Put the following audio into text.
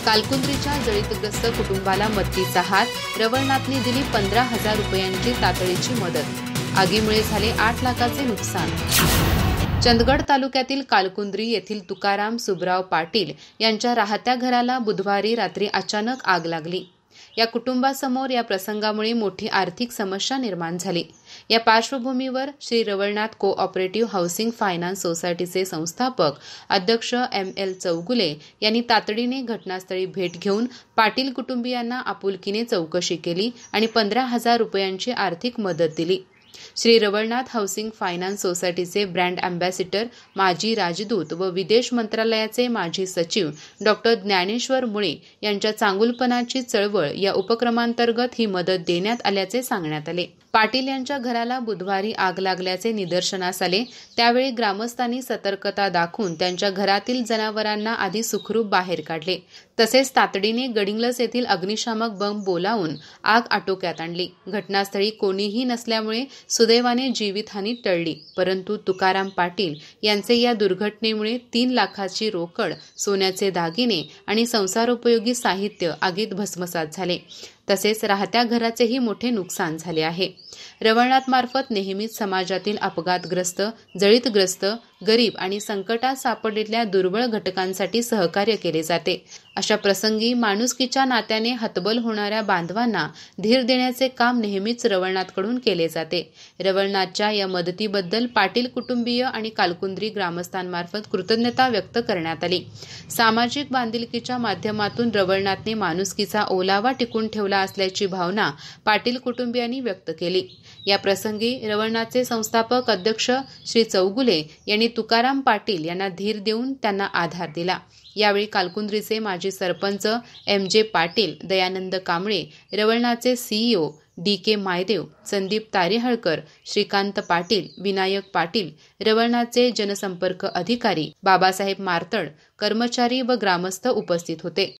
कालकुंद्रीच्या जळीतग्रस्त कुटुंबाला मदतीचा हात. रवळनाथने दिली 15,000 रुपयांची तातडीची मदत. आगीमुळे झाले 8 लाखाचे नुकसान. चंदगड तालुक्यातील कालकुंद्री येथील तुकाराम सुबराव पाटील यांच्या राहत्या घराला बुधवारी रात्री अचानक आग लागली. या कुटुंबासमोर या प्रसंगामुळे मोठी आर्थिक समस्या निर्माण झाली. या पार्श्वभूमीवर Shri Ravalnath cooperative housing finance सोसायटीचे संस्थापक अध्यक्ष M.L. चौगुले यांनी तातडीने घटनास्थळी भेट घेऊन पाटील कुटुंबियांना आपुलकीने चौकशी केली आणि 15,000 रुपयांची आर्थिक मदत दिली. श्री रवळनाथ हाऊसिंग फायनान्स सोसायटीचे ब्रँड अँबॅसिडर, माजी राजदूत व विदेश मंत्रालयाचे माजी सचिव डॉ. ज्ञानेश्वर मुळे यांच्या चांगुलपणाची चळवळ या उपक्रमांतर्गत ही मदत देण्यात आल्याचे सांगण्यात आले. पाटील यांच्या घराला बुधवारी आग लागल्याचे निदर्शनास आले. त्यावेळी ग्रामस्थांनी सतर्कता दाखवून त्यांच्या घरातील जनावरांना आधी सुखरूप बाहेर काढले. तसेच तातडीने गडिंग्लज येथील अग्निशामक बंब बोलावून आग आटोक्यात आणली. घटनास्थळी कोणीही नसल्यामुळे सुदैवाने जीवितहानी टळली. परंतु तुकाराम पाटील यांचे या दुर्घटनेमुळे 3 लाखाची रोकड, सोन्याचे दागिने आणि संसारोपयोगी साहित्य आगीत भस्मसात झाले. तसेच राहत्या घराचेही मोठे नुकसान झाले आहे. रवळनाथ मार्फत नेहमीच समाजातील अपघातग्रस्त, जळीतग्रस्त, गरीब आणि संकटात सापडलेल्या दुर्बळ घटकांसाठी सहकार्य केले जाते. अशा प्रसंगी माणुसकीच्या नात्याने हतबल होणाऱ्या बांधवांना धीर देण्याचे काम नेहमीच रवळनाथकडून केले जाते. रवळनाथच्या या मदतीबद्दल पाटील कुटुंबीय आणि कालकुंद्री ग्रामस्थांमार्फत कृतज्ञता व्यक्त करण्यात आली. सामाजिक बांधिलकीच्या माध्यमातून रवळनाथने माणुसकीचा ओलावा टिकून ठेवला असल्याची भावना पाटील कुटुंबियांनी व्यक्त केली. या प्रसंगी रवळनाथचे संस्थापक अध्यक्ष श्री चौगुले यांनी तुकाराम पाटील यांना धीर देऊन त्यांना आधार दिला. यावेळी कालकुंद्रीचे माजी sarpanch M.J. Patil, Dayanand Kamble, रवळनाथचे CEO D.K. Maydev, Sandeep तारेहळकर, Shrikant Patil, Vinayak Patil, रवळनाथचे जनसंपर्क अधिकारी बाबासाहेब मारतड, कर्मचारी व ग्रामस्थ उपस्थित होते.